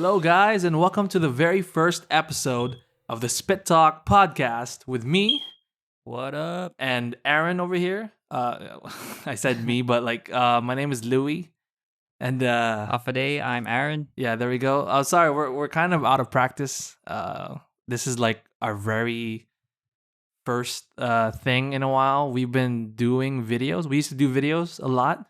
Hello, guys, and welcome to the very first episode of the SpitTalk podcast with me What up? and Aaron over here. I said me, but my name is Louie, and Off a day, I'm Aaron. yeah, there we go. Oh, sorry, we're kind of out of practice. This is like our very first thing in a while. We've been doing videos. We used to do videos a lot,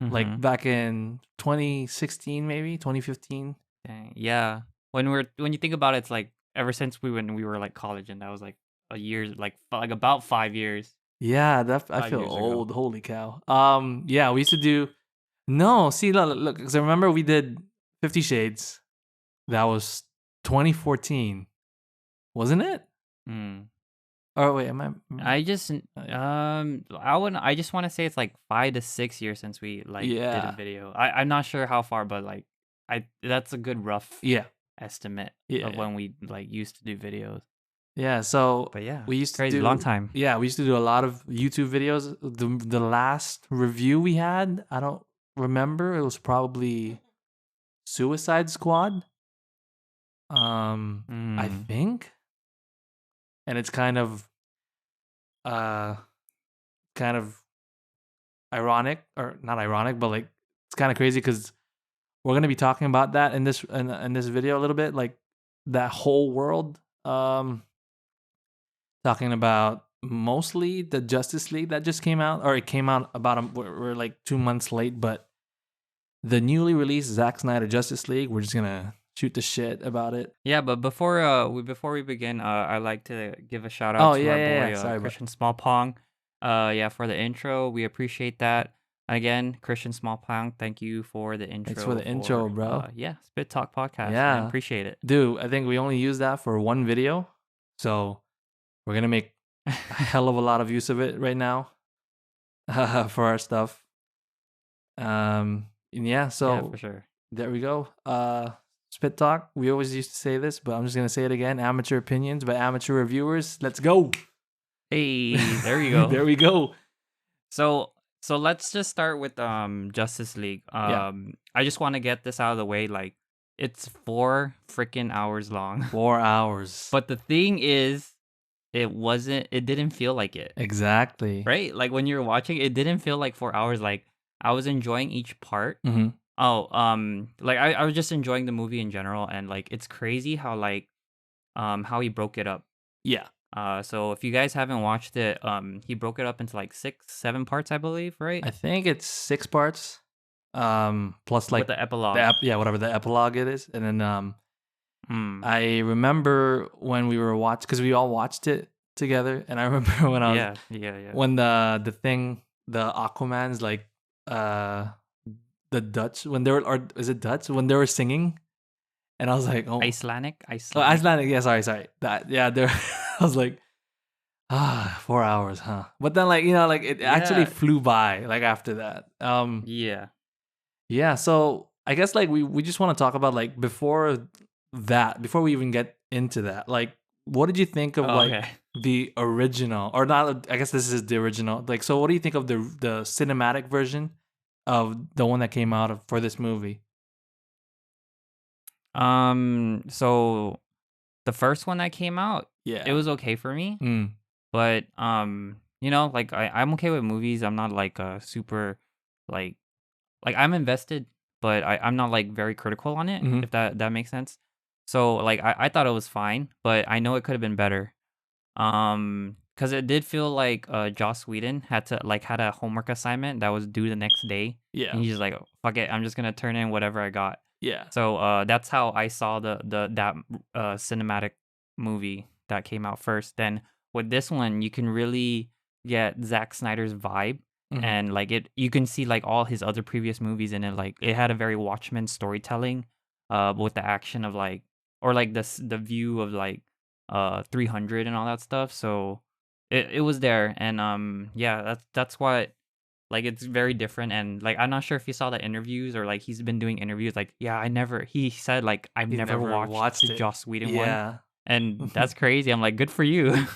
like Mhm. back in 2016, maybe 2015. Dang, yeah. When you think about it, it's like ever since when we were like college, and that was like a year, like about 5 years. Yeah, I Five feel years ago. old. Holy cow. Yeah, we used to do. No, see, look, because I remember we did 50 Shades. That was 2014, wasn't it? Mm. Or wait, am I? I just I just want to say it's like 5 to 6 years since we like did a Yeah, video. I'm not sure how far, but like that's a good rough yeah, estimate yeah, of when we like used to do videos. yeah. So But yeah, we used to crazy long do. time. Yeah, we used to do a lot of YouTube videos. The last review we had, I don't remember. It was probably Suicide Squad. I Mm. think, and it's uh kind of ironic, or not ironic, but like it's kind of crazy because we're gonna be talking about that in this video a little bit, like that whole world. Talking about mostly the Justice League that just came out, or it came out about we're like 2 months late, but the newly released Zack Snyder Justice League. We're just gonna shoot the shit about it. Yeah, but before we begin, I'd like to give a shout Oh out to yeah, our yeah, yeah. boy Sorry, but Christian Smallpong. Yeah, for the intro, we appreciate that. Again, Christian Smallpong, thank you for the intro. thanks for the intro, bro. Yeah, Spit Talk podcast, man. Yeah, Appreciate it. dude. I think we only used that for one video, so we're gonna make a hell of a lot of use of it right now for our stuff. And yeah, Yeah, so for sure. there we go. Spit Talk. We always used to say this, but I'm just gonna say it again. Amateur opinions by amateur reviewers. Let's go. Hey, there you go. There we go. So let's just start with Justice League. Yeah. I just want to get this out of the way. Like, it's 4 freaking hours long. 4 hours. But the thing is, it didn't feel like it. Exactly. Right? Like when you're watching, it didn't feel like 4 hours. Like I was enjoying each part. Mm-hmm. Like I was just enjoying the movie in general, and like it's crazy how how he broke it up. Yeah. So if you guys haven't watched it, he broke it up into like 6, 7 parts, I believe, right? I think it's 6 parts. Plus like With the epilogue. whatever the epilogue it is, and then Mm. I remember when we were watched, because we all watched it together, and I remember when I was Yeah. when the thing, the Aquaman's like the Dutch, when they were, or is it Dutch, when they were singing, and I was like, oh, Icelandic. Icelandic, yeah, sorry, that, yeah, there. I was like, 4 hours, huh? But then, like, like it actually Yeah. flew by, like, after that. Yeah. Yeah, so I guess like we just want to talk about, like, before we even get into that, like, what did you think of like Okay. the original, or not? I guess this is the original. Like, so what do you think of the cinematic version of the one that came out for this movie? So the first one that came out, Yeah, it was okay for me. Mm. But like I'm okay with movies. I'm not like a super like I'm invested, but I'm not like very critical on it, Mhm. if that makes sense. So like I thought it was fine, but I know it could have been better. Because it did feel like Joss Whedon had a homework assignment that was due the next day, Yeah, and he's just like, fuck it, I'm just gonna turn in whatever I got. yeah, So that's how I saw that cinematic movie that came out first. Then with this one, you can really get Zack Snyder's vibe, Mhm. and like you can see like all his other previous movies in it. Like it had a very Watchmen storytelling, with the action of like, or like the view of like 300 and all that stuff. So it was there, and yeah, that's what, like, it's very different. And like I'm not sure if you saw the interviews, or like he's been doing interviews, like, yeah, he said like I've He never never watched watched the it. Joss Whedon one, Yeah. and that's crazy. I'm like, good for you.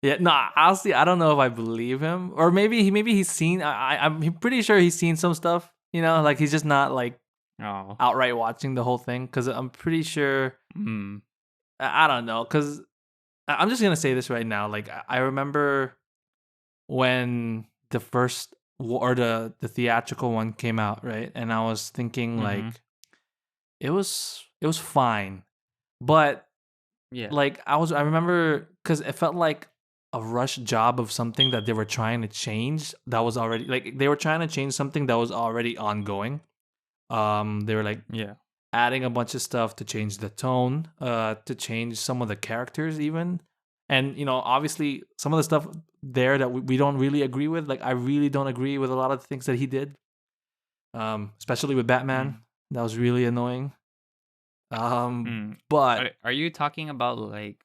Yeah, no, honestly, I don't know if I believe him, or maybe he's seen. I'm pretty sure he's seen some stuff. Like he's just not like Oh. outright watching the whole thing because I'm pretty sure Mm. I don't know because I'm just gonna say this right now. Like I remember when the first or the theatrical one came out, right? And I was thinking Mhm. like it was fine, but Yeah. like I remember because it felt like a rush job of something that they were trying to change that was already like they were trying to change something that was already ongoing. They were like Yeah. adding a bunch of stuff to change the tone, to change some of the characters even. And obviously some of the stuff there that we don't really agree with. Like I really don't agree with a lot of the things that he did. Especially with Batman. Mm. That was really annoying. Mm. But Are you talking about like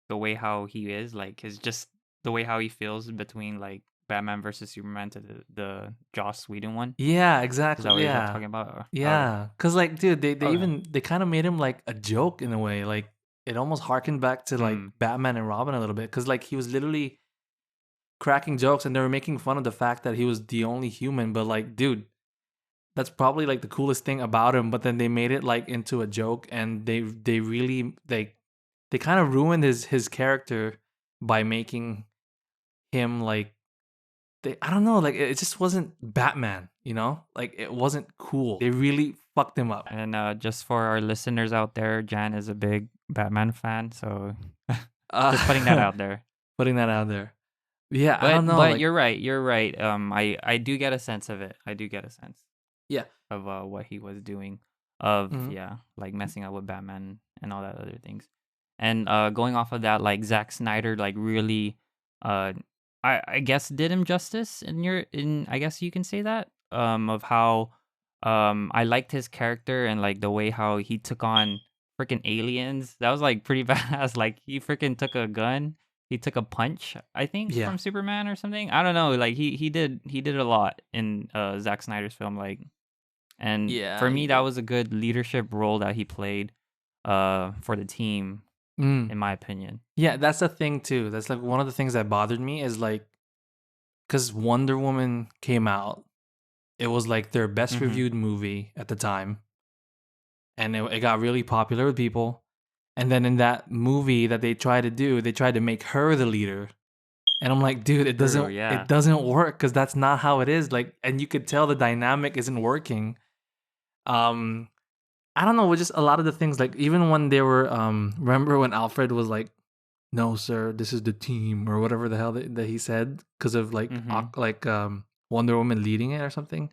the way how he is, like his just the way how he feels between like Batman versus Superman to the Joss Whedon one? yeah, Is that exactly. what you're Yeah. talking about? Okay. Yeah. Cause like, dude, they Okay. even they kind of made him like a joke in a way. Like it almost harkened back to like Mm. Batman and Robin a little bit. Cause like he was literally cracking jokes and they were making fun of the fact that he was the only human. But like, dude, that's probably like the coolest thing about him. But then they made it like into a joke and they really they kind of ruined his character by making him like I don't know, like it just wasn't Batman, Like it wasn't cool. They really fucked him up. And just for our listeners out there, Jan is a big Batman fan, so just putting that Uh, out there. putting that out there. Yeah, I But don't know, but like you're right. You're right. I do get a sense of it. I do get a sense yeah. of what he was doing. Of Mhm. yeah, like messing up with Batman and all that other things. And going off of that, like Zack Snyder, like really, uh, I guess did him justice in I guess you can say that of how I liked his character and like the way how he took on freaking aliens. That was like pretty badass. Like he freaking took a gun. He took a punch, I think, Yeah. from Superman or something. I don't know. Like he did a lot in Zack Snyder's film. Like, and Yeah, for he me, that did. was a good leadership role that he played for the team, Mm. in my opinion. Yeah, that's the thing too. That's like one of the things that bothered me is like cuz Wonder Woman came out. It was like their best Mm-hmm. reviewed movie at the time and it got really popular with people. And then in that movie that they tried to do, they tried to make her the leader. And I'm like, dude, True. it Yeah. doesn't work because that's not how it is. Like, and you could tell the dynamic isn't working. Um, I don't know, with just a lot of the things, like even when they were remember when Alfred was like, no, sir, this is the team, or whatever the hell that he said, because of like Mm-hmm. Wonder Woman leading it or something.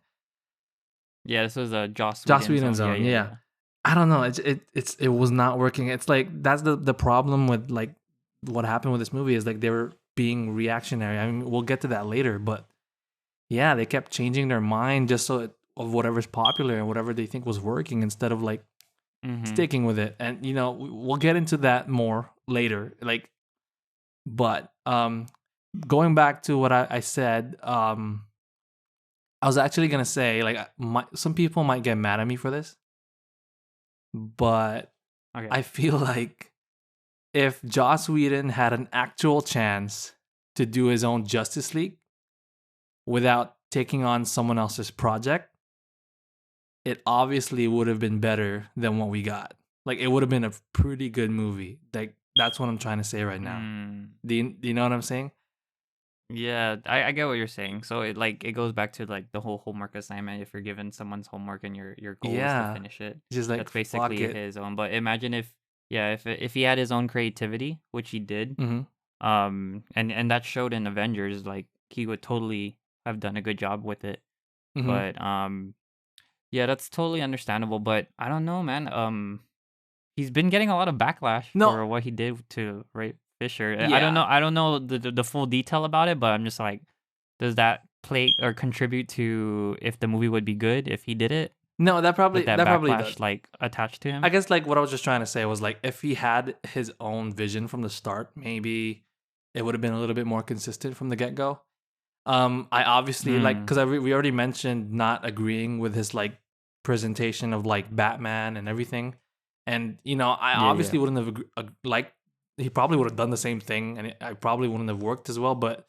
Yeah. This was a Joss Joss Whedon's Whedon's own. Yeah. own, Yeah. yeah. Yeah. I don't know. It was not working. It's like that's the problem with like what happened with this movie is like they were being reactionary. I mean, we'll get to that later, but yeah, they kept changing their mind just of whatever's popular and whatever they think was working instead of like Mm-hmm. sticking with it. And we'll get into that more later. Like, but going back to what I said, I was actually gonna say like some people might get mad at me for this, but Okay. I feel like if Joss Whedon had an actual chance to do his own Justice League without taking on someone else's project, it obviously would have been better than what we got. Like it would have been a pretty good movie. Like that's what I'm trying to say right now. Mm. Do you know what I'm saying? Yeah, I get what you're saying. So it goes back to like the whole homework assignment. If you're given someone's homework and your goal is to Yeah. finish it, Just like that's fuck basically it. his own. But imagine if yeah, if he had his own creativity, which he did, Mm-hmm. and that showed in Avengers, like he would totally have done a good job with it. Mm-hmm. But yeah, that's totally understandable. But I don't know, man. He's been getting a lot of backlash No. for what he did to Ray Fisher. I don't Yeah. know. I don't know the full detail about it, but I'm just like, does that play or contribute to if the movie would be good if he did it No, with that that probably does. backlash like attached to I him? guess like what I was just trying to say was like if he had his own vision from the start, maybe it would have been a little bit more consistent from the get go. I obviously like Mm. because we already mentioned not agreeing with his like presentation of like Batman and everything, and I Yeah, yeah. obviously wouldn't have like he probably would have done the same thing, and I probably wouldn't have worked as well. But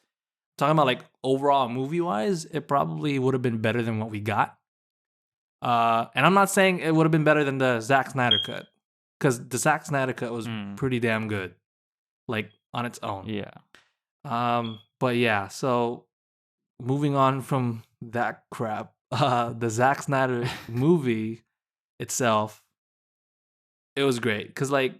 talking about like overall movie wise, it probably would have been better than what we got. And I'm not saying it would have been better than the Zack Snyder cut, because the Zack Snyder cut was Mm, pretty damn good, like on its own. yeah. But yeah, so moving on from that crap, the Zack Snyder movie itself, it was great because like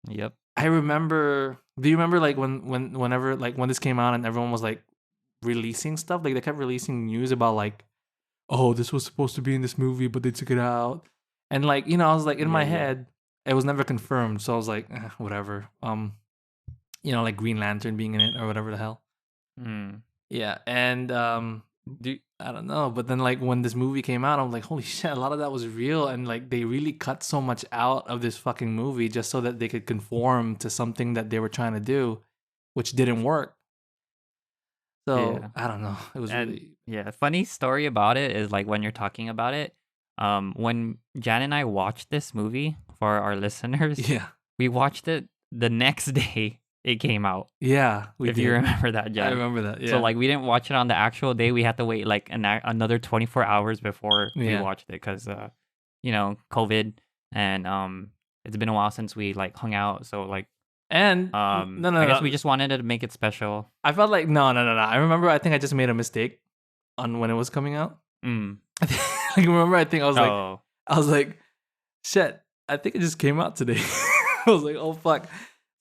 Yep. I remember. Do you remember like whenever like when this came out and everyone was like releasing stuff, like they kept releasing news about like, oh, this was supposed to be in this movie, but they took it out, and like I was like in Yeah, my yeah. head, it was never confirmed, so I was like, whatever. Like Green Lantern being in it or whatever the hell. Mm. Yeah, and Do I don't know, but then like when this movie came out, I'm like, holy shit, a lot of that was real, and like they really cut so much out of this fucking movie just so that they could conform to something that they were trying to do, which didn't work. So yeah. I don't know. It was And really yeah, funny story about it is like when you're talking about it, when Jan and I watched this movie for our listeners, yeah, we watched it the next day it came out. yeah. We If you did. remember that, I Jan. remember that. So Yeah, like we didn't watch it on the actual day. We had to wait like another 24 hours before we yeah. watched it because COVID, and it's been a while since we like hung out. So like And no, I no, guess we no. just wanted to make it special. I felt like no, no, no, no. I remember. I think I just made a mistake on when it was coming out. Mm. I remember. I think Oh. I was like, shit. I think it just came out today. I was like, oh fuck.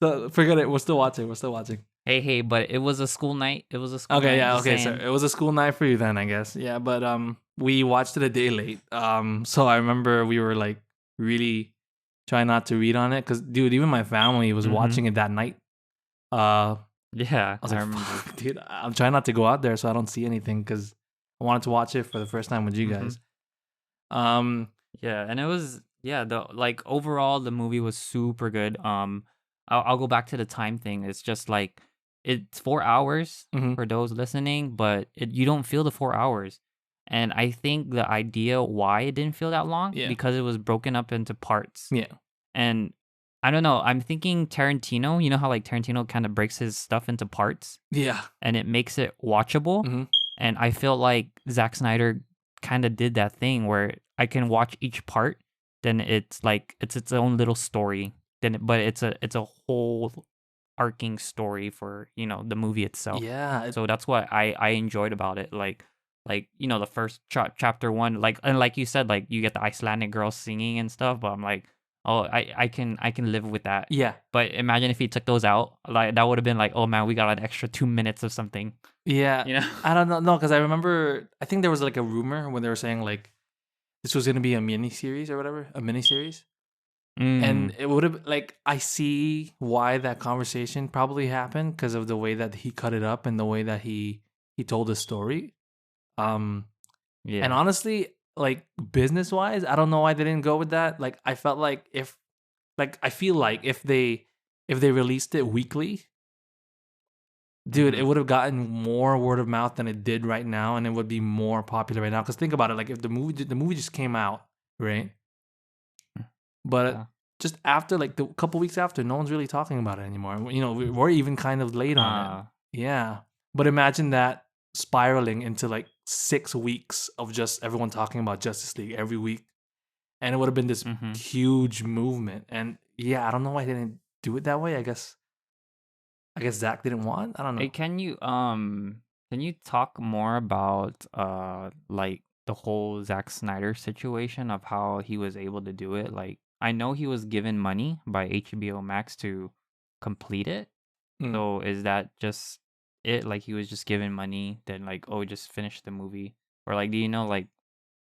So forget it. We're still watching. We're still watching. Hey, but it was a school night. It was a school Okay, night. yeah, Just okay. So saying. it was a school night for you then, I guess. Yeah, but we watched it a day late. So I remember we were like really trying not to read on it because, dude, even my family was Mm-hmm. watching it that night. Uh, Yeah, I was I like, remember. fuck, dude, I'm trying not to go out there so I don't see anything because I wanted to watch it for the first time with you Mm-hmm. guys. Um, Yeah, and it was the like overall the movie was super good. I'll go back to the time thing. It's just like it's 4 hours mhm, for those listening, but you don't feel the 4 hours. And I think the idea why it didn't feel that long yeah, because it was broken up into parts. yeah, And I don't know, I'm thinking Tarantino, you know how like Tarantino kind of breaks his stuff into parts yeah, and it makes it watchable. mhm, And I feel like Zack Snyder kind of did that thing where I can watch each part, then it's like it's its own little story. But it's a whole arcing story for the movie itself. yeah, So that's what I enjoyed about it. Like the first chapter one, like and like you said, like you get the Icelandic girl singing and stuff. But I'm like, oh, I can live with that. yeah. But imagine if he took those out, like that would have been like, oh man, we got an extra 2 minutes of something. Yeah, You know? I don't know, no, because I remember. I think there was like a rumor when they were saying like this was gonna be a mini series or whatever, a mini series, and Mm, it would have like I see why that conversation probably happened because of the way that he cut it up and the way that he told the story. Um, and yeah. honestly, like business wise, I don't know why they didn't go with that. Like I felt like I feel like if they released it weekly, dude, it Mm-hmm. would have gotten more word of mouth than it did right now, and it would be more popular right now. Because think about it, like if the movie just came out, right? But Yeah. just after like the couple weeks after, no one's really talking about it anymore. We're even kind of late on it. Uh, Yeah, but imagine that spiraling into like 6 weeks of just everyone talking about Justice League every week, and it would have been this mm-hmm. huge movement. And yeah, I don't know why they didn't do it that way. I guess Zach didn't want. I don't Hey, know. can you talk more about like the whole Zack Snyder situation of how he was able to do it? Like I know he was given money by HBO Max to complete it. Mm. So is that just it? Like he was just given money, then like, oh, just finish the movie, or like do you know like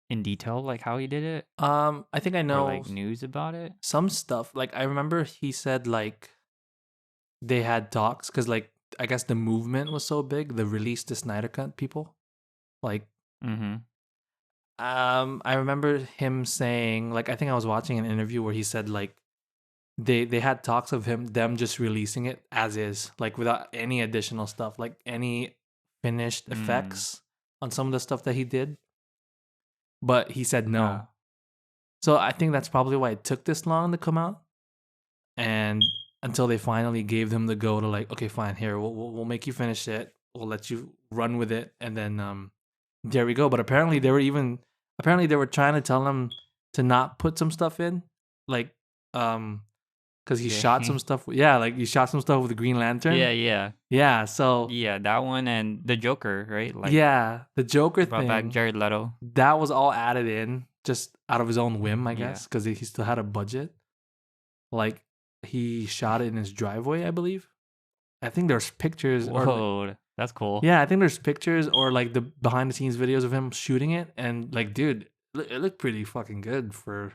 in detail like how he did it, I think I or know like news about it? some stuff. Like I remember he said like they had talks because like I guess the movement was so big. The release the Snyder Cut people like Mm-hmm. I remember him saying like I think I was watching an interview where he said like they had talks of them just releasing it as is like without any additional stuff like any finished Mm. effects on some of the stuff that he did, but he said Uh. no. So I think that's probably why it took this long to come out, and until they finally gave them the go to like, okay, fine, here we'll make you finish it, we'll let you run with it, and then there we go. But apparently there were even apparently they were trying to tell him to not put some stuff in, like because he shot some Dang. stuff. Yeah, like he shot some stuff with the Green Lantern. Yeah. Yeah, so Yeah, that one and the Joker, right? Like yeah, the Joker brought back thing Jared Leto. that was all added in just out of his own whim, I Yeah. guess, because he still had a budget. Like he shot it in his driveway, I believe. I think there's pictures or Whoa, that's cool. yeah, I think there's pictures or like the behind the scenes videos of him shooting it, and like, dude, it looked pretty fucking good for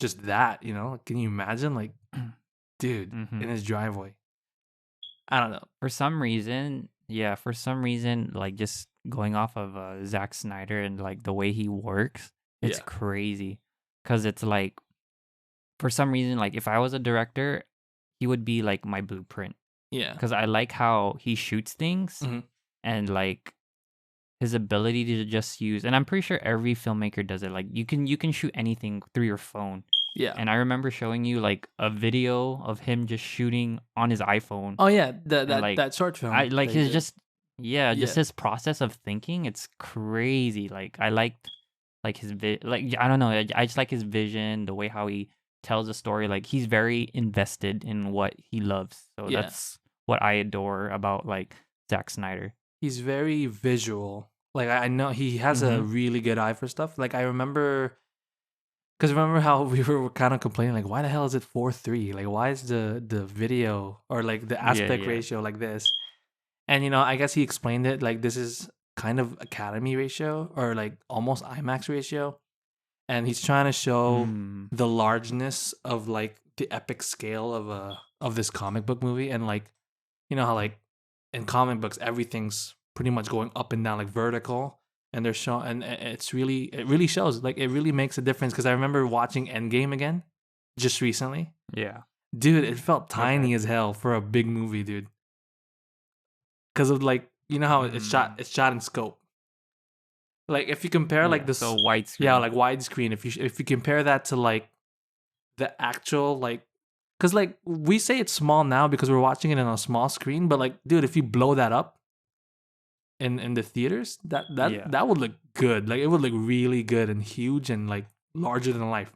just that. You know, can you imagine, like, dude, Hmm. in his driveway? I don't know. For some reason, like just going off of Zack Snyder and like the way he works, it's Yeah, crazy. Cause it's like for some reason, like if I was a director, he would be like my blueprint. yeah, Cause I like how he shoots things hmm and like his ability to just use, and I'm pretty sure every filmmaker does it. Like you can shoot anything through your phone. yeah. And I remember showing you like a video of him just shooting on his iPhone, Oh yeah, and like that short I film like that he his did. just yeah, just Yeah, his process of thinking. It's crazy. Like I liked like like I don't know. I just like his vision, the way how he tells a story. Like he's very invested in what he loves. So yeah. that's what I adore about like Zack Snyder. He's very visual. Like I know he has a Mm-hmm. really good eye for stuff. Like I remember, because remember how we were kind of complaining, like, why the hell is it 4:3? Like, why is the video or like the Yeah, aspect yeah. ratio like this? And you know, I guess he explained it like this is kind of Academy ratio or like almost IMAX ratio, and he's trying to show Mm. the largeness of like the epic scale of this comic book movie, and like you know how like in comic books everything's pretty much going up and down like vertical, and they're showing, and it really shows, like it really makes a difference, because I remember watching Endgame again just recently. Yeah. Dude, it felt Okay. tiny as hell for a big movie, dude, because of like you know how Mm. it's shot in scope. Like if you compare like Yeah. this, So yeah, widescreen. like widescreen, if you compare that to like the actual like, because like we say it's small now because we're watching it on a small screen, but like dude, if you blow that up in the theaters, Yeah. that would look good. Like it would look really good and huge and like larger than life.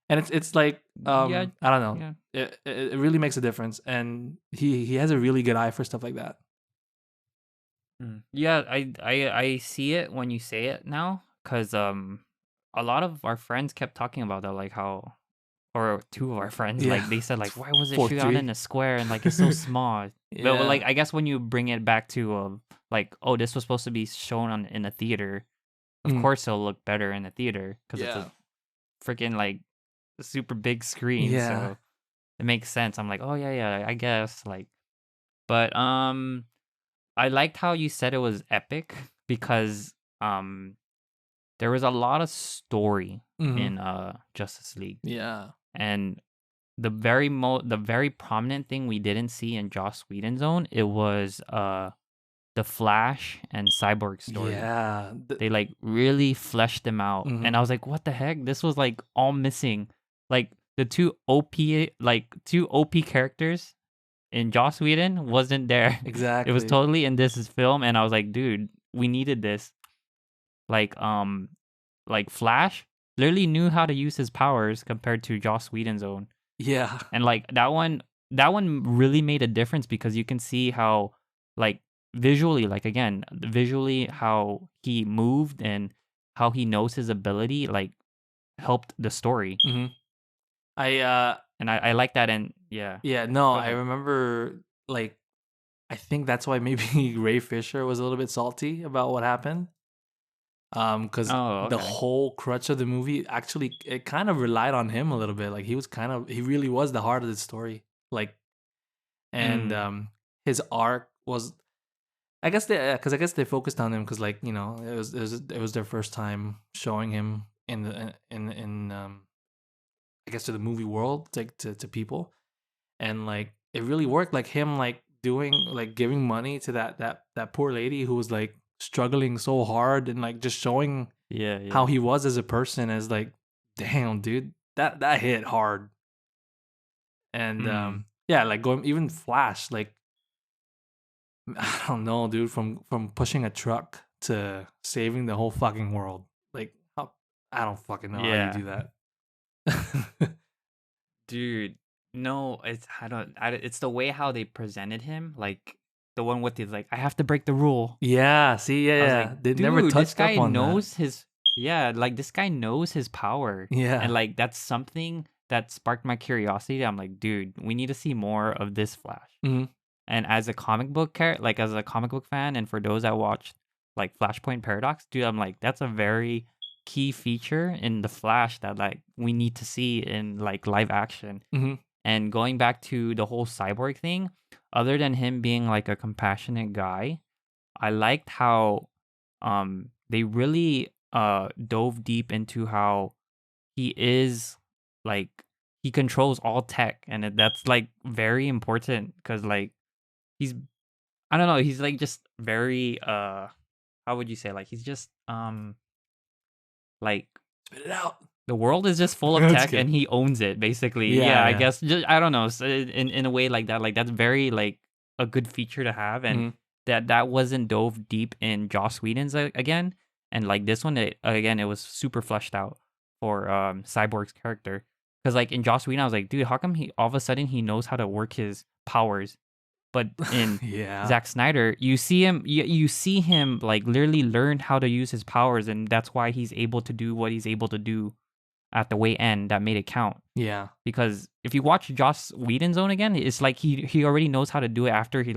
And it's like Yeah. I don't know. Yeah. It really makes a difference, and he has a really good eye for stuff like that. Yeah, I see it when you say it now, cause a lot of our friends kept talking about that, like how, or two of our friends, Yeah, like they said, like why was it four shoot out three. in a square and like it's so small. But like Yeah. I guess when you bring it back to like oh this was supposed to be shown on in a theater, of Mm. course it'll look better in a theater because it's Yeah. a freaking like super big screen, Yeah. so it makes sense. I'm like oh yeah I guess like, but I liked how you said it was epic because um there was a lot of story hmm in Justice League. Yeah. And the very prominent thing we didn't see in Joss Whedon's own, it was the Flash and Cyborg story. Yeah. They like really fleshed them out. Mhm. And I was like, what the heck? This was like all missing. Like the two OP characters in Joss Whedon wasn't there. It was Exactly. totally in this film, and I was like, dude, we needed this. Like like Flash literally knew how to use his powers compared to Joss Whedon's own. Yeah. And like that one really made a difference because you can see how like visually, like again, visually how he moved and how he knows his ability like helped the story. hmm I And I like that, and yeah. yeah, no, Go I ahead. remember like I think that's why maybe Ray Fisher was a little bit salty about what happened. Because Oh, the okay. whole crutch of the movie actually it kind of relied on him a little bit. Like he really was the heart of the story. Like and Mm. his arc was, I guess they, because I guess they focused on him because like you know it was their first time showing him in the in I guess to the movie world, like to people, and like it really worked. Like him like doing like giving money to that poor lady who was like struggling so hard, and like just showing Yeah, how yeah. he was as a person, as like damn dude, that hit hard. And Mm. yeah, like going even Flash, like I don't know, dude, from pushing a truck to saving the whole fucking world. Like I don't fucking know how you Yeah. do that. Dude, no, it's the way how they presented him, like the one with his like, I have to break the rule. Yeah, see, yeah, I was like, yeah. They never dude, this touched up guy on that. knows his yeah, like this guy knows his power. And Yeah. like that's something that sparked my curiosity. I'm like, dude, we need to see more of this Flash. Hmm. And as a comic book like as a comic book fan, and for those that watched like Flashpoint Paradox, dude, I'm like, that's a very key feature in the Flash that like we need to see in like live action. Hmm. And going back to the whole cyborg thing, other than him being like a compassionate guy, I liked how they really dove deep into how he is like he controls all tech, and that's like very important because like he's I don't know, he's like just very how would you say, like he's just like Spit it out. the world is just full of That's tech good. and he owns it basically. Yeah, Yeah, I yeah. guess just, I don't know, so in a way like that, like that's very like a good feature to have. And Hmm. that wasn't dove deep in Joss Whedon's again, and like this one again it was super fleshed out for Cyborg's character, because like in Joss Whedon I was like, dude, how come he all of a sudden he knows how to work his powers, but in Yeah. Zack Snyder, you see him like literally learn how to use his powers, and that's why he's able to do what he's able to do at the way end that made it count. Yeah. Because if you watch Joss Whedon's own again, it's like he already knows how to do it after he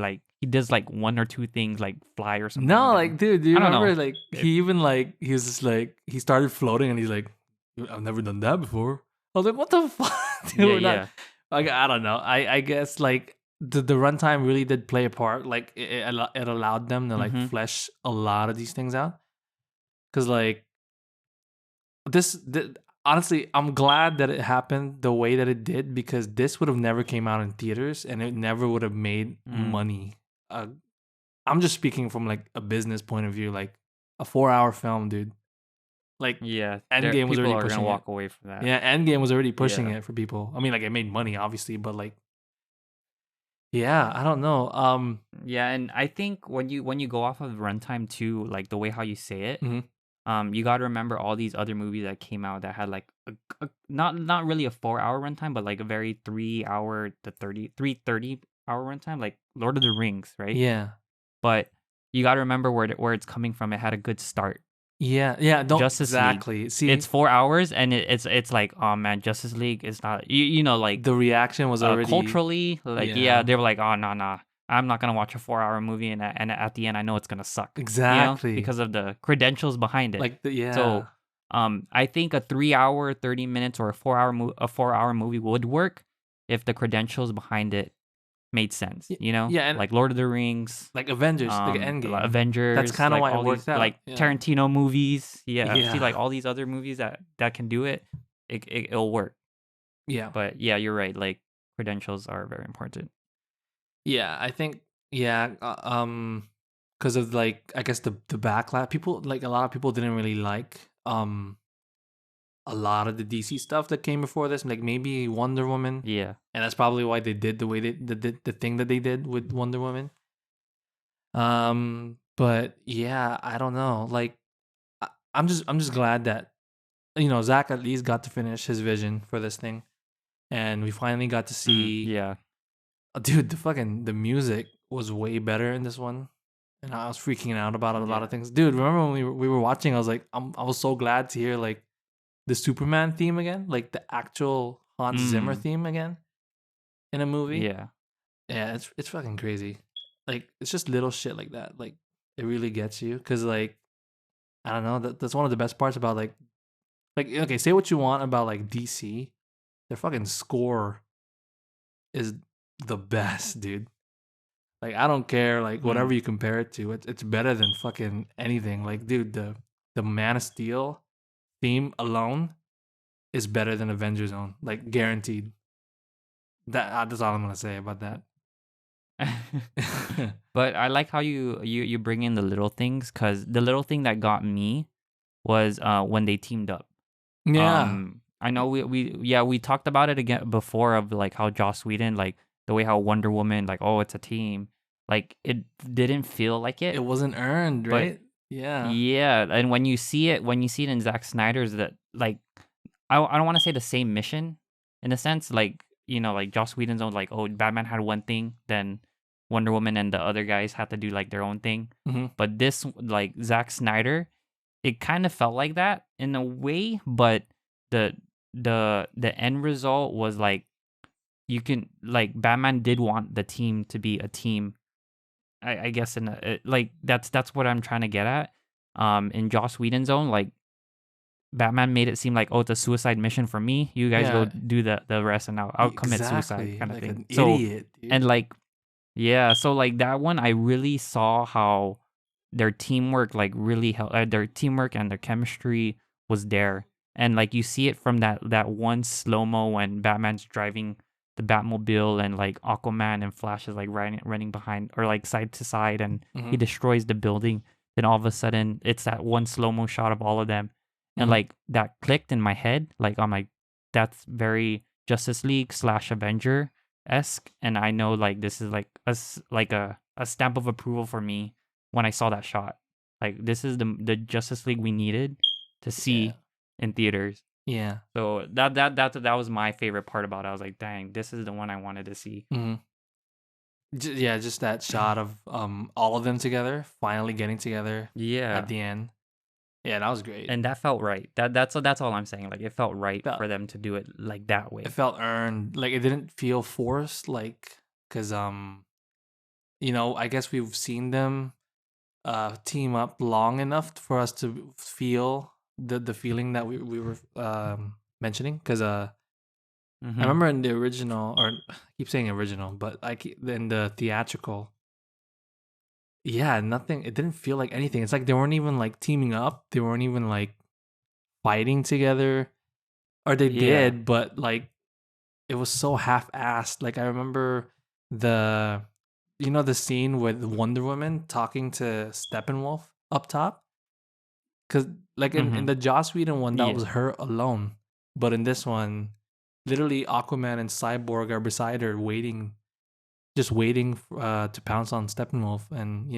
does like one or two things like fly or something. No, and like, then- dude, do you I don't remember, know. like, It- he even, like, he was just, like, he started floating and he's like, I've never done that before. I was like, what the fuck? Dude, yeah, we're not, yeah. like, I don't know. I guess, like, the runtime really did play a part. Like, it allowed them to, like, Mm-hmm. flesh a lot of these things out. Because, like, honestly, I'm glad that it happened the way that it did, because this would have never came out in theaters and it never would have made money. I'm just speaking from like a business point of view, like a 4-hour film, dude. Like Yeah, Endgame was people already are gonna pushing it. walk away from that. Yeah, Endgame was already pushing Yeah. it for people. I mean, like, it made money, obviously, but like, yeah, I don't know. Yeah, and I think when you go off of runtime too, like the way how you say it, Mhm. you got to remember all these other movies that came out that had like not really a 4-hour runtime, but like a very 3 hour to 3:30 hour runtime, like Lord of the Rings, right? Yeah, But you got to remember where it's coming from. It had a good start. yeah, yeah. Don't Justice League. exactly see. It's 4 hours, and it's like, oh man, Justice League is not you know like The reaction was already culturally, like yeah, they were like, oh no, I'm not gonna watch a 4 hour movie, and at the end I know it's gonna suck, exactly because of the credentials behind it. like yeah. So I think a 3 hour, 30 minutes, or a 4 hour movie would work if the credentials behind it made sense. Yeah, and Like Lord of the Rings, like Avengers, like Endgame. Avengers. That's kind of like why it all worked these, out. like Yeah. Tarantino movies. Yeah, see, Yeah. like all these other movies that can do it. It'll work. Yeah. But yeah, you're right. Like credentials are very important. Yeah, I think yeah, because of like I guess the backlash, people like a lot of people didn't really like a lot of the DC stuff that came before this, like maybe Wonder Woman, Yeah. and that's probably why they did the way they the thing that they did with Wonder Woman. But yeah, I don't know. Like I'm just glad that Zach at least got to finish his vision for this thing, and we finally got to see. Yeah. Dude, the music was way better in this one, and I was freaking out about a lot Yeah. of things. Dude, remember when we were watching? I was like, I was so glad to hear like the Superman theme again, like the actual Hans Zimmer theme again in a movie. Yeah. Yeah, it's fucking crazy. Like it's just little shit like that. Like it really gets you because like I don't know. That's one of the best parts about like okay, say what you want about like DC, their fucking score is the best, dude. Like I don't care, like whatever you compare it to, it's better than fucking anything. Like, dude, the Man of Steel theme alone is better than Avengers Own, like guaranteed. That's all I'm gonna say about that. But I like how you bring in the little things, because the little thing that got me was when they teamed up. Yeah, I know we talked about it again before, of like how Joss Whedon, like the way how Wonder Woman, like, oh, it's a team, like it didn't feel like it. it wasn't earned, But right? Yeah. Yeah, and when you see it in Zack Snyder's, that like I don't want to say the same mission in a sense, like like Joss Whedon's own, like, oh, Batman had one thing, then Wonder Woman and the other guys had to do like their own thing. Hmm. But this, like Zack Snyder, it kind of felt like that in a way, but the the end result was like, you can, like, Batman did want the team to be a team. I guess like that's what I'm trying to get at. In Joss Whedon's own, like, Batman made it seem like, oh, it's a suicide mission for me. You guys go Yeah. do the rest, and I'll commit suicide, Exactly. kind of Like thing. an So, idiot, and dude. like, yeah, so like that one, I really saw how their teamwork, like, really helped. Their teamwork and their chemistry was there, and like you see it from that one slow mo when Batman's driving the Batmobile, and like Aquaman and Flash is like running behind, or like side to side, and he Hmm. destroys the building. Then all of a sudden, it's that one slow mo shot of all of them, and Hmm. like that clicked in my head. Like, I'm like, that's very Justice League / Avenger esque, and I know, like, this is like like a stamp of approval for me when I saw that shot. Like, this is the Justice League we needed to Yeah. see in theaters. Yeah. So that was my favorite part about it. I was like, dang, this is the one I wanted to see. Hmm. Yeah, just that shot of all of them together, finally getting together at Yeah, the end. Yeah, that was great. and that felt right. That's all I'm saying. Like, it felt right Felt for them to do it like that it way. felt earned. Like it didn't feel forced. Like because I guess we've seen them team up long enough for us to feel the feeling that we were mentioning. Because I Mm-hmm. remember in the original, or I keep saying original, but in the theatrical, yeah, nothing. It didn't feel like anything. It's like they weren't even like teaming up. They weren't even like fighting together, or they Yeah. did, but like it was so half-assed. Like I remember the the scene with Wonder Woman talking to Steppenwolf up top, because like in Mm-hmm. the Joss Whedon one, that was Yeah. her alone, but in this one, literally Aquaman and Cyborg are beside her, just waiting to pounce on Steppenwolf, and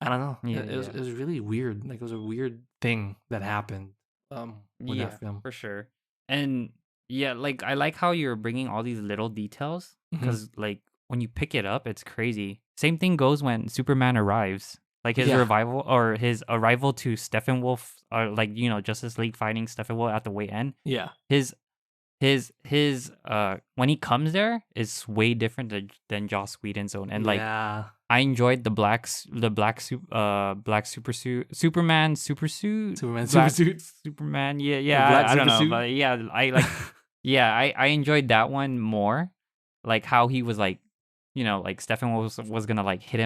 I don't know. Yeah. It was Yeah. it was really weird. Like it was a weird thing that happened with that Yeah, film. for sure. And yeah, like, I like how you're bringing all these little details, Hmm. because like when you pick it up, it's crazy. Same thing goes when Superman arrives. Like, his Yeah. revival, or his arrival to Steppenwolf, or like, Justice League fighting Steppenwolf at the way end. Yeah. His when he comes there is way different than Joss Whedon's own. And like, Yeah. I enjoyed black super suit, Superman super suit, Superman super black suit. Superman. Yeah, The yeah. black I don't super know, suit. but yeah, I like. Yeah, I enjoyed that one more. Like, how he was like, like Stefan was gonna like hit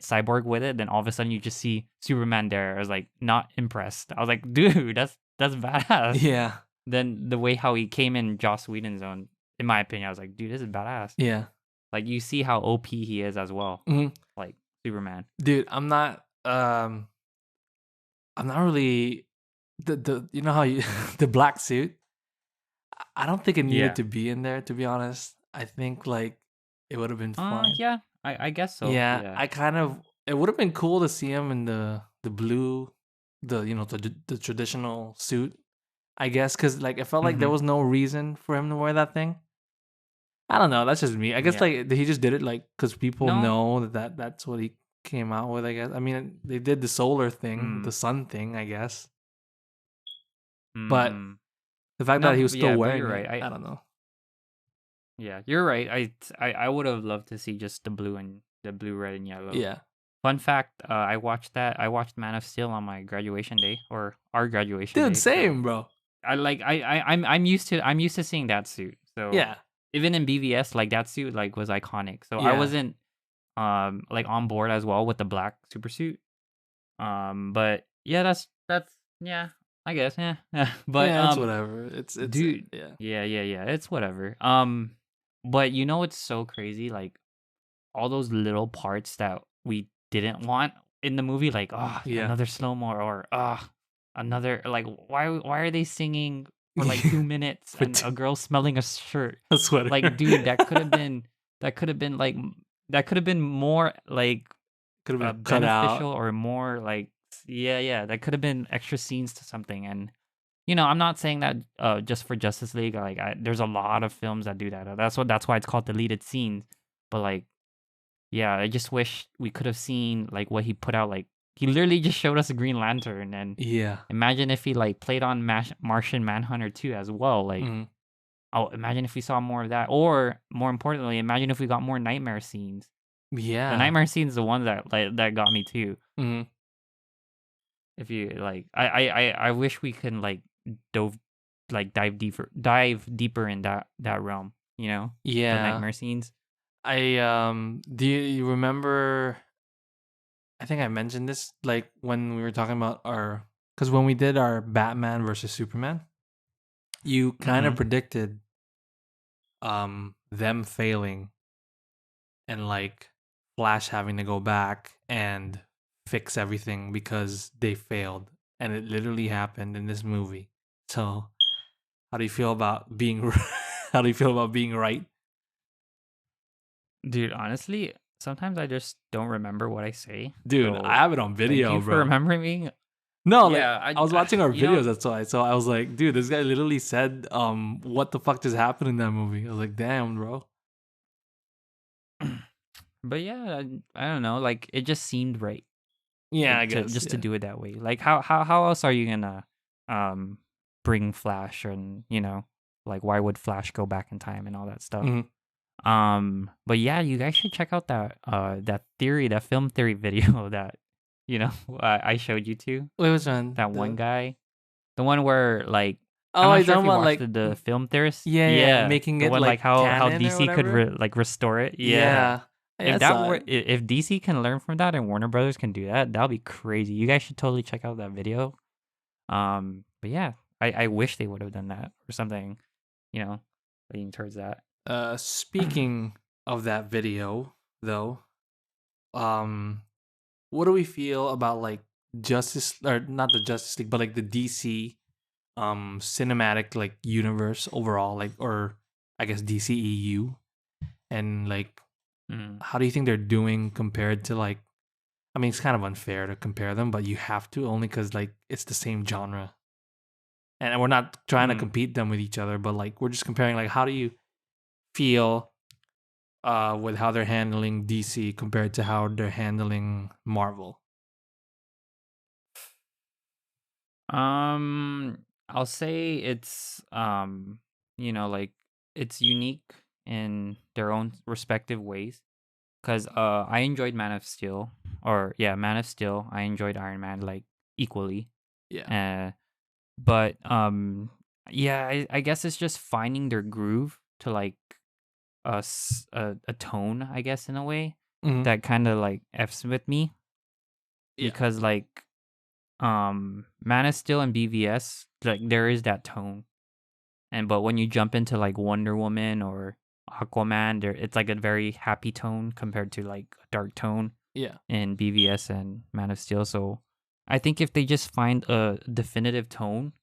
Cyborg with it. Then all of a sudden you just see Superman there. I was like, not impressed. I was like, dude, that's badass. Yeah. Then the way how he came in Joss Whedon's zone, in my opinion, I was like, dude, this is badass. Yeah. Like, you see how OP he is as well. Hmm. Like, Superman. Dude, I'm not really the how you the black suit. I don't think it needed Yeah. to be in there, to be honest. I think like it would have been fine. Yeah, I guess so. Yeah, Yeah. I kind of it would have been cool to see him in the blue, the traditional suit, I guess, cuz like it felt like there Mm-hmm. was no reason for him to wear that thing. I don't know, that's just me. I guess Yeah. like he just did it like cuz people No. know that's what he came out with, I guess. I mean, they did the solar thing, Mm. the sun thing, I guess. But Mm-hmm. the fact No, that he was still yeah, but you're wearing right. it, I don't know. Yeah, you're right. I would have loved to see just the blue, and the blue, red, and yellow. Yeah. Fun fact, I watched that. I watched Man of Steel on my graduation day, or our graduation Dude, day. So same, bro. I'm used to seeing that suit. So Yeah. even in BVS, like, that suit like was iconic. So I Yeah. wasn't like on board as well with the black super suit. But yeah, that's yeah, I guess, yeah. But Yeah, it's whatever. It's dude, yeah. yeah, it's whatever. But it's so crazy, like, all those little parts that we didn't want in the movie, like, Yeah. another slow mo, or another, like, why are they singing for like 2 minutes, For and a girl smelling a shirt? a sweater. Like, dude, that could have been like, that could have been more like Could have been cut beneficial out. or more like yeah, that could have been extra scenes to something. And I'm not saying that just for Justice League. Like, there's a lot of films that do that. That's why it's called deleted scenes. But like, yeah, I just wish we could have seen like what he put out. Like, he literally just showed us a Green Lantern, and Yeah. imagine if he like played on Martian Manhunter too as well. Like, Mhm. oh, imagine if we saw more of that, or more importantly, imagine if we got more nightmare scenes. The Yeah. nightmare scenes, the one that got me too. Mhm. If you like, I wish we can like dive deeper in that realm. The Yeah. nightmare scenes. Do you remember, I think I mentioned this like when we were talking about our, cuz when we did our Batman versus Superman, you kind of Mm-hmm. predicted them failing and like Flash having to go back and fix everything because they failed, and it literally happened in this movie. So, how do you feel about being how do you feel about being right? Dude, honestly, sometimes I just don't remember what I say. Dude, I So have it on thank video, you for bro. remembering me. No, like Yeah, I was watching our videos, that's why. So I was like, dude, this guy literally said what the fuck just happened in that movie? I was like, damn, bro. but yeah, I don't know. Like, it just seemed right Yeah, I to guess. just to Yeah. do it that way. Like, how else are you gonna um bring Flash, and like, why would Flash go back in time and all that stuff? Mhm. But yeah, you guys should check out that film theory video that I showed you to. Wait, which one? That one guy, the one where like I'm Oh, not you're sure if talking you about watched like the film theorist. yeah, yeah, Yeah, making the it one like like how canon or DC could whatever. like restore it. Yeah, Yeah, yeah, I saw it. if DC can learn from that and Warner Brothers can do that, that'll be crazy. You guys should totally check out that video. But yeah, I wish they would have done that or something. You know, leading towards that. Speaking of that video, though, um, what do we feel about like Justice or not the Justice League, but like the DC cinematic like universe overall, like, or I guess DCEU, and like Mm. how do you think they're doing compared to like, I mean, it's kind of unfair to compare them, but you have to only because like it's the same genre, and we're not trying to Mm. compete them with each other, but like we're just comparing like how do you feel with how they're handling DC compared to how they're handling Marvel. I'll say it's like it's unique in their own respective ways. Cause I enjoyed Man of Steel, or yeah, Man of Steel. I enjoyed Iron Man like equally. Yeah. Uh, but yeah, I guess it's just finding their groove to like a tone, I guess, in a way Hmm. that kind of like f's with me Yeah. because like Man of Steel and BVS, like there is that tone. But when you jump into like Wonder Woman or Aquaman, there it's like a very happy tone compared to like a dark tone Yeah. in BVS and Man of Steel. So I think if they just find a definitive tone,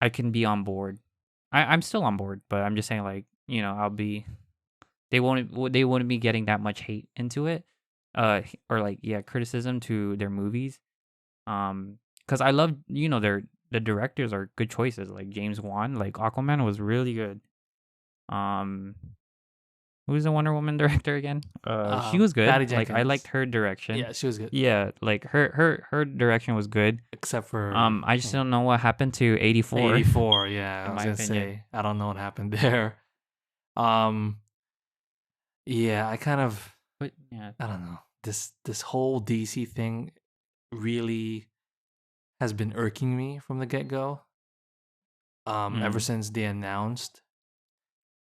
I can be on board. I'm still on board, but I'm just saying like, I'll be they wouldn't be getting that much hate into it. Or like, yeah, criticism to their movies. Because I love, the directors are good choices. Like James Wan, like Aquaman was really good. Um, who's the Wonder Woman director again? She was good. Patty Like I liked Jenkins. her direction. Yeah, she was good. Yeah, like her direction was good. Except for I just don't know what happened to 84. 84. Yeah, I In was my gonna opinion. say I don't know what happened there. Um, yeah, I kind of, But yeah. I don't know. This whole DC thing really has been irking me from the get go. Ever Mm. since they announced,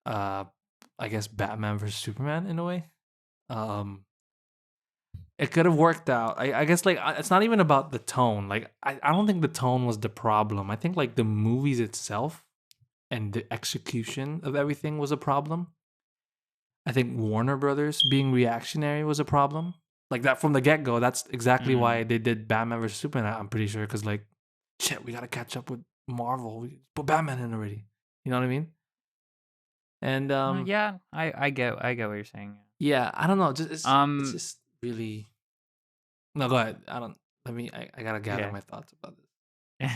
uh, I guess Batman versus Superman in a way. Um, it could have worked out. I guess like it's not even about the tone. Like I don't think the tone was the problem. I think like the movies itself and the execution of everything was a problem. I think Warner Brothers being reactionary was a problem. Like that from the get go. That's exactly Mm. why they did Batman versus Superman. I'm pretty sure because like, shit, we gotta catch up with Marvel. We put Batman in already. You know what I mean? And Yeah, I get what you're saying. yeah, I don't know. Just it's Um, just really. No, go ahead. I don't. Let me. I gotta gather Yeah. my thoughts about this.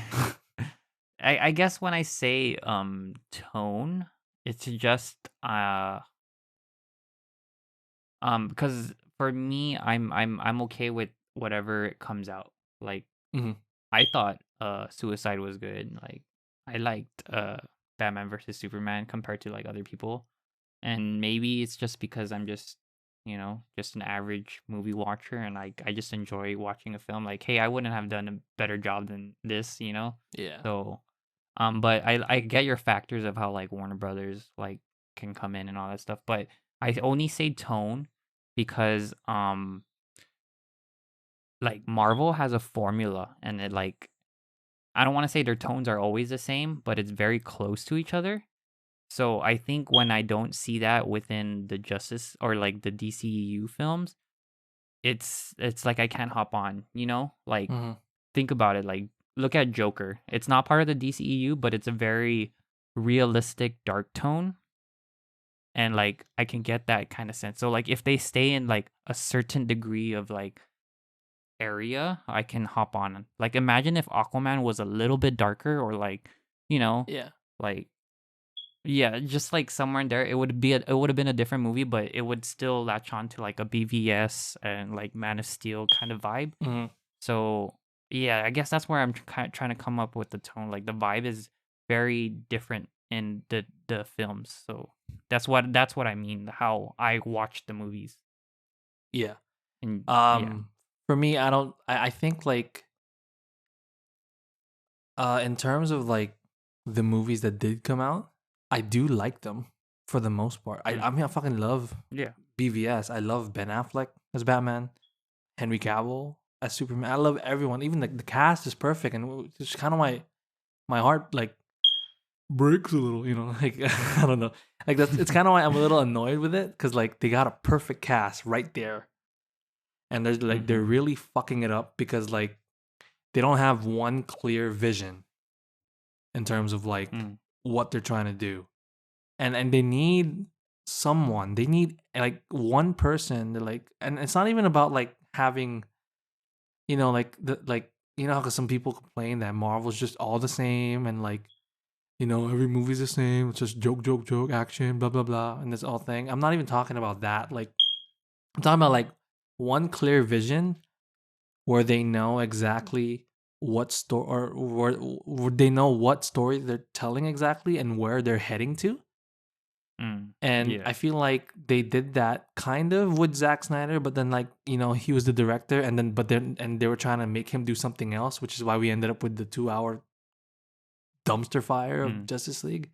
I guess when I say tone, it's just because for me, I'm okay with whatever it comes out. Like Hmm. I thought Suicide was good. Like I liked Batman versus Superman compared to like other people. And maybe it's just because I'm just, just an average movie watcher and I just enjoy watching a film. Like, hey, I wouldn't have done a better job than this. Yeah. So but I get your factors of how like Warner Brothers like can come in and all that stuff. But I only say tone because like Marvel has a formula and it like I don't want to say their tones are always the same, but it's very close to each other. So I think when I don't see that within the Justice or like the DCEU films, it's like I can't hop on. Like Hmm. think about it, like look at Joker. It's not part of the DCEU, but it's a very realistic dark tone and like I can get that kind of sense. So like if they stay in like a certain degree of like area, I can hop on. Like imagine if Aquaman was a little bit darker or like, you know, Yeah. like yeah, just like somewhere in there, it would have been a different movie, but it would still latch on to like a BVS and like Man of Steel kind of vibe. Hmm. So yeah, I guess that's where I'm trying to come up with the tone. Like the vibe is very different in the films. So that's what I mean. How I watch the movies. Yeah. And yeah. Um. For me, I don't. I think like in terms of like the movies that did come out, I do like them for the most part. I Mm, mean, I fucking love yeah. BVS. I love Ben Affleck as Batman, Henry Cavill as Superman. I love everyone. Even the cast is perfect, and it's kind of my heart like breaks a little. Like I don't know. Like that's it's kind of why I'm a little annoyed with it because like they got a perfect cast right there, and there's like they're Mhm. really fucking it up because like they don't have one clear vision in terms of like Mm. what they're trying to do. And they need someone. They need like one person to like and it's not even about like having like the like how some people complain that Marvel's just all the same and like every movie's the same. It's just joke, joke, joke, action, blah, blah, blah, and this all thing. I'm not even talking about that. Like, I'm talking about like one clear vision where they know exactly what story or where they know what story they're telling exactly and where they're heading to. Mm. And Yeah. I feel like they did that kind of with Zack Snyder, but then like he was the director, and then and they were trying to make him do something else, which is why we ended up with the 2 hour dumpster fire of Mm. Justice League.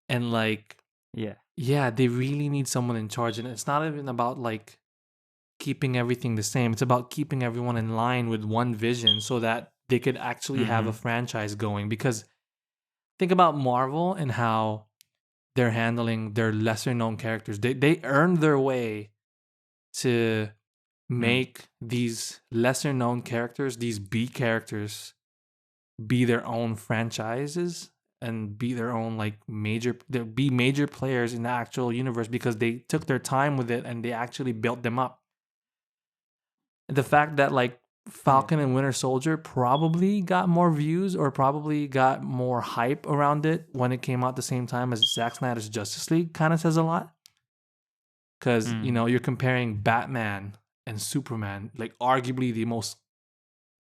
And like, Yeah. yeah, they really need someone in charge, and it's not even about like keeping everything the same. It's about keeping everyone in line with one vision so that they could actually have a Mhm. franchise going. Because think about Marvel and how they're handling their lesser known characters. They earned their way to Mm. make these lesser known characters, these B characters, be their own franchises and be their own like be major players in the actual universe because they took their time with it and they actually built them up. The fact that like Yeah. Falcon and Winter Soldier probably got more views or probably got more hype around it when it came out the same time as Zack Snyder's Justice League kind of says a lot. Because Mm. you're comparing Batman and Superman, like arguably the most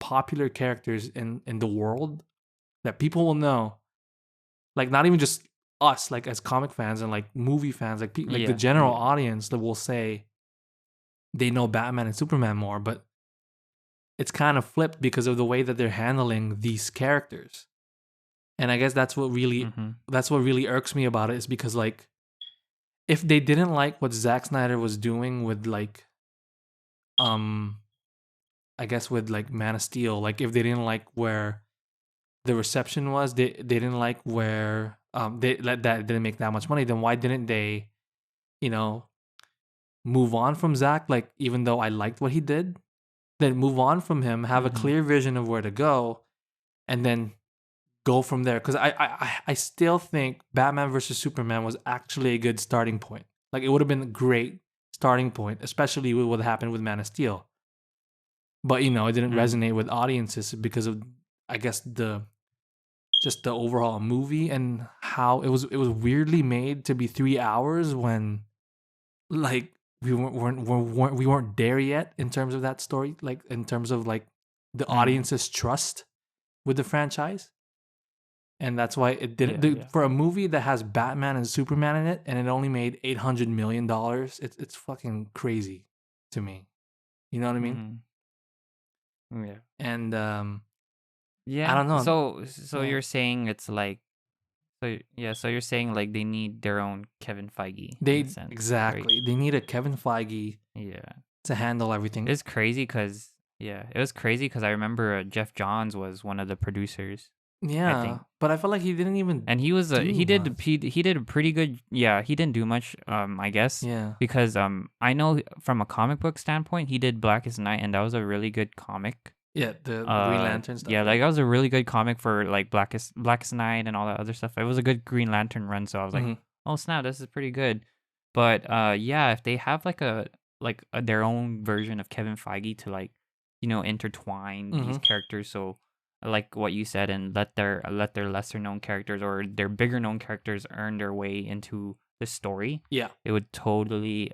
popular characters in the world that people will know, like not even just us, like as comic fans and like movie fans, like like the Yeah. general Yeah. audience that will say they know Batman and Superman more, but it's kind of flipped because of the way that they're handling these characters. And I guess Mhm. that's what really irks me about it is because like if they didn't like what Zack Snyder was doing with like um I guess with like Man of Steel, like if they didn't like where the reception was, they didn't like where they let that didn't make that much money, then why didn't they, you know, move on from Zach? Like even though I liked what he did, then move on from him, have a Mhm. clear vision of where to go, and then go from there. Because I still think Batman versus Superman was actually a good starting point. Like it would have been a great starting point, especially with what happened with Man of Steel. but it didn't Mm. resonate with audiences because of, I guess, the overall movie and how it was weirdly made to be 3 hours when like we weren't there yet in terms of that story, like in terms of like the Mm. audience's trust with the franchise. And that's why it didn't Yeah, yeah. for a movie that has Batman and Superman in it and it only made $800 million. It's fucking crazy to me. You know what I mean? Yeah. And I Yeah. don't know. So Yeah. you're saying it's like so you're saying like they need their own Kevin Feige in a sense, right? Exactly. They need a Kevin Feige Yeah. to handle everything. It's crazy because it was crazy because I remember Jeff Johns was one of the producers, I Yeah, think, but I feel like he didn't even and he was do he did much. he did a pretty good. Yeah, he didn't do much. I guess Yeah. because I know from a comic book standpoint, he did Blackest Night, and that was a really good comic. Yeah, the Green Lantern stuff. Yeah, like that was a really good comic for like Blackest Night and all that other stuff. It was a good Green Lantern run, so I was like, Mhm. oh snap, this is pretty good. But yeah, if they have like their own version of Kevin Feige to like intertwine these Mhm. characters, so like what you said, and let their lesser known characters or their bigger known characters earn their way into the story, Yeah. it would totally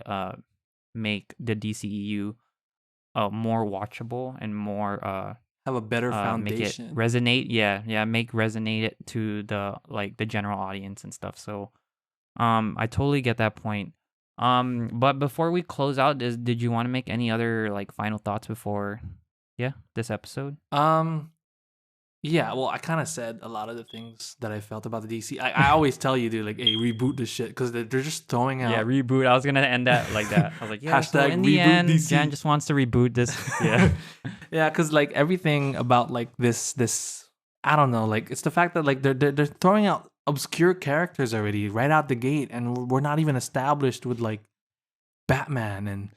make the DCEU more watchable and more Have a better make it foundation. resonate. Yeah, make resonate it to the general audience and stuff. So I totally get that point. But before we close out, did you want to make any other like final thoughts before this episode? Yeah, well, I kind of said a lot of the things that I felt about the DC. I always tell you, dude, like, hey, reboot this shit because they're just throwing Yeah, out reboot. I was gonna end that like that. I was like, yeah. So hashtag in the reboot end, DC. Jan just wants to reboot this. Yeah. Yeah, because like everything about like this, I don't know, like it's the fact that like they're throwing out obscure characters already right out the gate, and we're not even established with like Batman and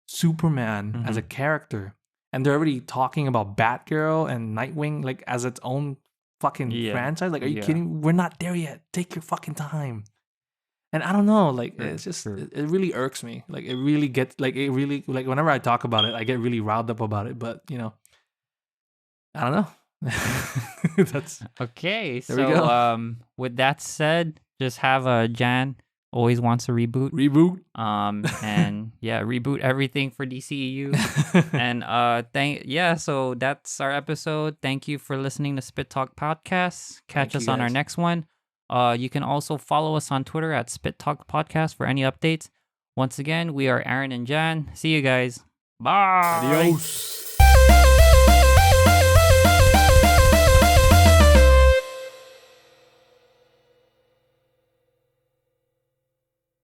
Superman as a character, and they're already talking about Batgirl and Nightwing like as its own fucking Yeah. franchise. Like, are you Yeah. kidding? We're not there yet. Take your fucking time. And I don't know, like it's just True. it really irks me. Like it really gets like it really like whenever I talk about it, I get really riled up about it. But I don't know. That's Okay. there we go. So with that said, just have Jan always wants a reboot. Reboot. And yeah, reboot everything for DCEU. And so that's our episode. Thank you for listening to Spit Talk Podcast. Catch Thank you, us on our guys. next one. You can also follow us on Twitter at Spit Talk Podcast for any updates. Once again, we are Aaron and Jan. See you guys. Bye. Adios.